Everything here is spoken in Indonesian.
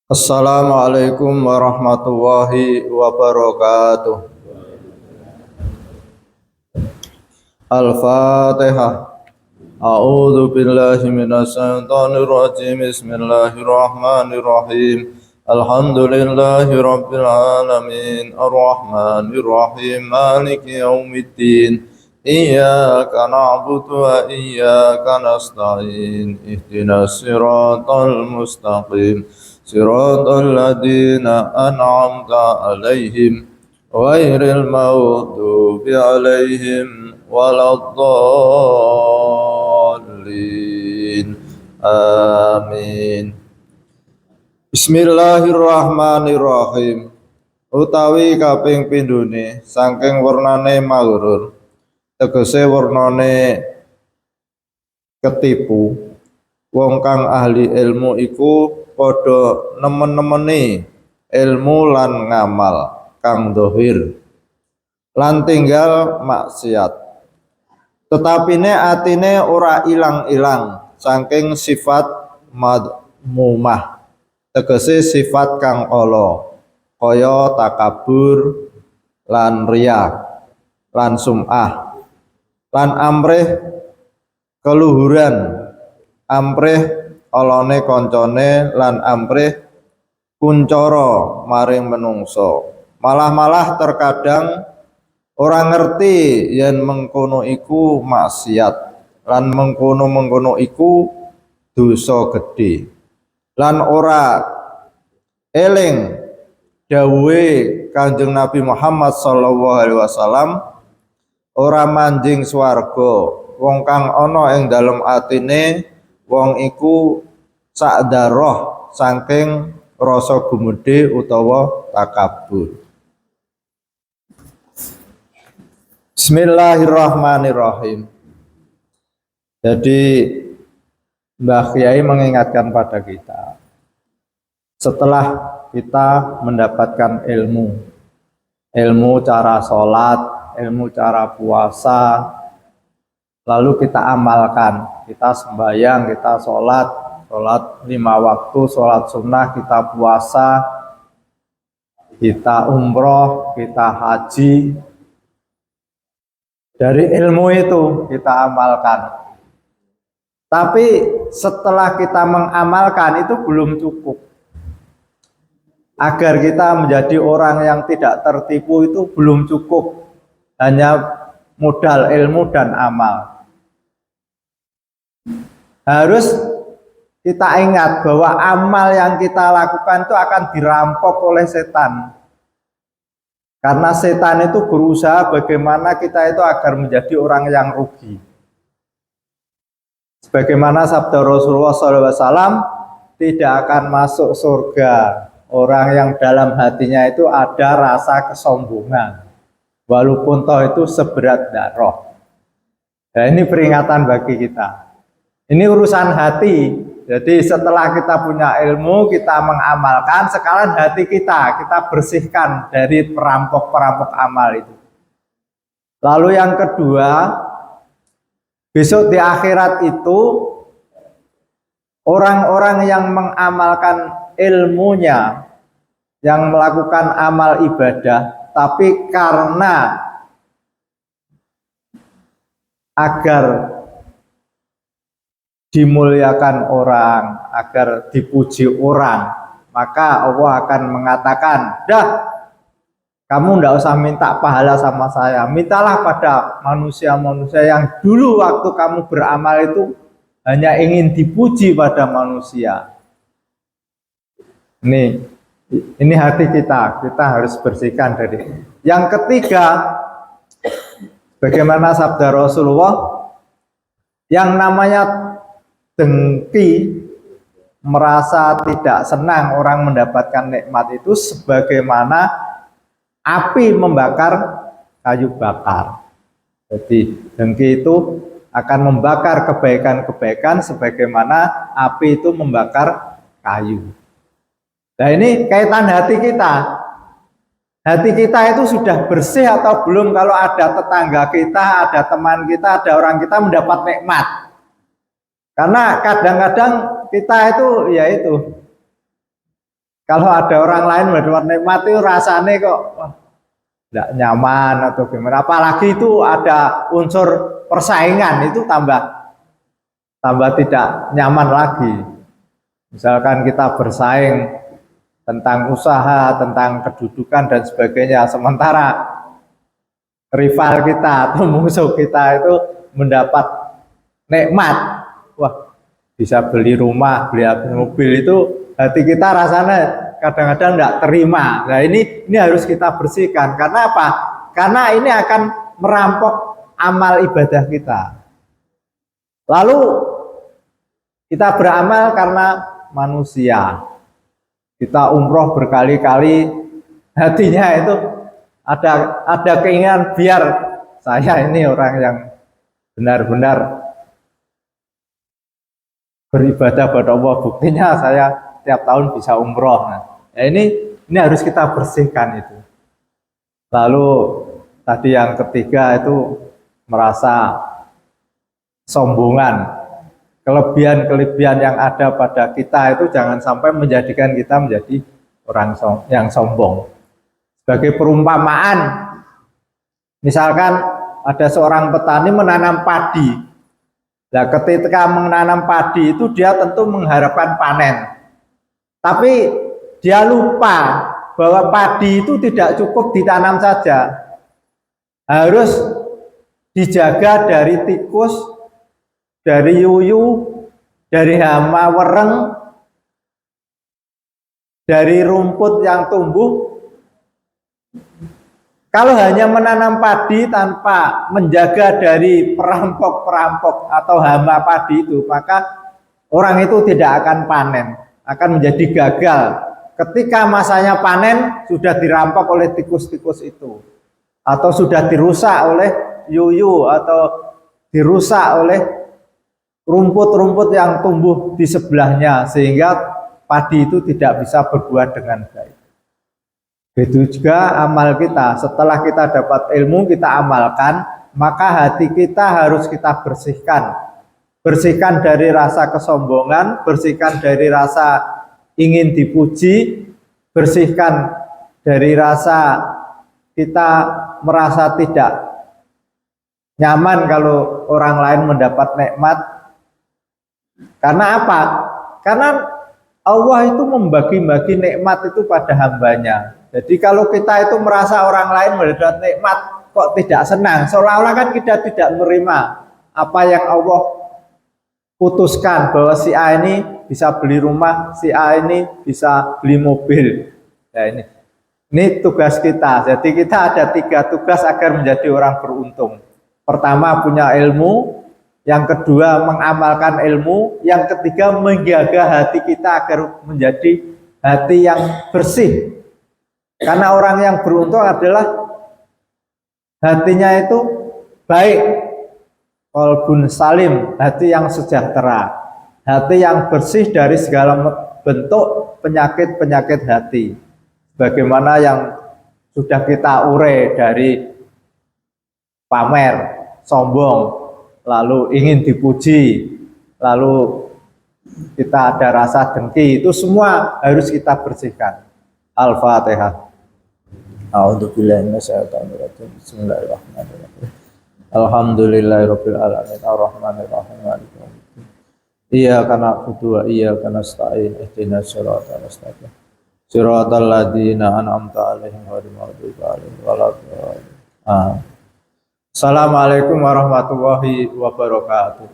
Assalamualaikum warahmatullahi wabarakatuh. Al-Fatihah. A'udzu billahi minasyaitonir rajim. Bismillahirrahmanirrahim. Alhamdulillahi rabbil alamin. Arrahmanir rahim. Maliki yaumiddin. Iyyaka na'budu wa iyyaka nasta'in. Ihdinas siratal mustaqim. Siratal ladzina an'amta 'alaihim ghairil maghdubi 'alaihim waladdallin. Amin. Bismillahirrahmanirrahim. Utawi kaping pindhone saking wernane maghrur, tegese wernane ketipu. Wong kang ahli ilmu iku padha nemen-nemeni ilmu lan ngamal kang dohir lan tinggal maksiat. Tetapine atine ora ilang-ilang saking sifat madmumah, tegese sifat kang ala kaya takabur lan riya lan sum'ah lan amrih keluhuran, amrih olone koncone lan amrih kuncara maring menungso. Malah terkadang orang ngerti yen mengkono iku maksiat lan mengkono iku dosa gedhe. Lan ora eling dawuhe Kanjeng Nabi Muhammad sallallahu alaihi wasallam, ora manjing swarga wong kang ana ing dalem atine wong iku sak darah saking rasa gumedhe utawa takabur. Bismillahirrahmanirrahim. Jadi Mbah Kyai mengingatkan pada kita, setelah kita mendapatkan ilmu cara sholat, ilmu cara puasa, lalu kita amalkan, kita sembahyang, kita sholat 5 waktu, sholat sunnah, kita puasa, kita umroh, kita haji. Dari ilmu itu kita amalkan. Tapi setelah kita mengamalkan itu belum cukup. Agar kita menjadi orang yang tidak tertipu itu belum cukup. Hanya modal ilmu dan amal. Harus kita ingat bahwa amal yang kita lakukan itu akan dirampok oleh setan. Karena setan itu berusaha bagaimana kita itu agar menjadi orang yang rugi. Sebagaimana sabda Rasulullah SAW, tidak akan masuk surga orang yang dalam hatinya itu ada rasa kesombongan, walaupun toh itu seberat darah. Nah, ini peringatan bagi kita. Ini urusan hati. Jadi setelah kita punya ilmu, kita mengamalkan, sekarang hati kita bersihkan dari perampok-perampok amal itu. Lalu yang kedua, besok di akhirat itu orang-orang yang mengamalkan ilmunya, yang melakukan amal ibadah, tapi karena agar dimuliakan orang, agar dipuji orang, maka Allah akan mengatakan, dah, kamu tidak usah minta pahala sama saya, mintalah pada manusia-manusia yang dulu waktu kamu beramal itu hanya ingin dipuji pada manusia. Ini hati kita harus bersihkan dari. Yang ketiga, bagaimana sabda Rasulullah, yang namanya dengki, merasa tidak senang orang mendapatkan nikmat itu sebagaimana api membakar kayu bakar. Jadi dengki itu akan membakar kebaikan-kebaikan sebagaimana api itu membakar kayu. Nah, ini kaitan hati kita. hati kita itu sudah bersih atau belum kalau ada tetangga kita, ada teman kita, ada orang kita mendapat nikmat. Karena kadang-kadang kita itu ya itu, kalau ada orang lain mendapat nikmat itu rasanya kok tidak nyaman atau gimana. Apalagi itu ada unsur persaingan, itu tambah tidak nyaman lagi. Misalkan kita bersaing tentang usaha, tentang kedudukan dan sebagainya, sementara rival kita atau musuh kita itu mendapat nikmat, wah bisa beli rumah, beli mobil, itu hati kita rasanya kadang-kadang tidak terima. Nah ini harus kita bersihkan. Karena apa? Karena ini akan merampok amal ibadah kita. Lalu kita beramal karena manusia. Kita umroh berkali-kali, hatinya itu ada keinginan biar saya ini orang yang benar-benar beribadah pada Allah. Buktinya saya tiap tahun bisa umroh. Nah, ya ini harus kita bersihkan itu. Lalu tadi yang ketiga itu merasa sombongan. Kelebihan-kelebihan yang ada pada kita itu jangan sampai menjadikan kita menjadi orang yang sombong. Sebagai perumpamaan, misalkan ada seorang petani menanam padi. Nah, ketika menanam padi itu dia tentu mengharapkan panen. Tapi dia lupa bahwa padi itu tidak cukup ditanam saja. Harus dijaga dari tikus, dari yuyu, dari hama wereng, dari rumput yang tumbuh. Kalau hanya menanam padi tanpa menjaga dari perampok-perampok atau hama padi itu, maka orang itu tidak akan panen, akan menjadi gagal. Ketika masanya panen, sudah dirampok oleh tikus-tikus itu, atau sudah dirusak oleh yuyu, atau dirusak oleh rumput-rumput yang tumbuh di sebelahnya, sehingga padi itu tidak bisa berbuah dengan baik. Begitu juga amal kita. Setelah kita dapat ilmu, kita amalkan, maka hati kita harus kita bersihkan. Bersihkan dari rasa kesombongan, bersihkan dari rasa ingin dipuji, bersihkan dari rasa kita merasa tidak nyaman kalau orang lain mendapat nikmat. Karena apa? Karena Allah itu membagi-bagi nikmat itu pada hambanya. Jadi kalau kita itu merasa orang lain mendapat nikmat kok tidak senang, seolah-olah kan kita tidak menerima apa yang Allah putuskan, bahwa si A ini bisa beli rumah, si A ini bisa beli mobil. Ya ini tugas kita. Jadi kita ada 3 tugas agar menjadi orang beruntung. Pertama, punya ilmu. Yang kedua, mengamalkan ilmu. Yang ketiga, menjaga hati kita agar menjadi hati yang bersih. Karena orang yang beruntung adalah hatinya itu baik, qalbun salim, hati yang sejahtera, hati yang bersih dari segala bentuk penyakit-penyakit hati. Bagaimana yang sudah kita urai dari pamer, sombong, lalu ingin dipuji, lalu kita ada rasa dengki, itu semua harus kita bersihkan. Al-Fatihah. A'udzubillahi minasyaitonir rajim. Bismillahirrahmanirrahim. Alhamdulillahirabbil alamin arrahmanirrahim maliki yaumiddin. Iyyaka na'budu wa iyyaka nasta'in ihdinas siratal mustaqim. Siratal ladzina an'amta 'alaihim ghairil maghdubi 'alaihim waladdallin. Assalamualaikum warahmatullahi wabarakatuh.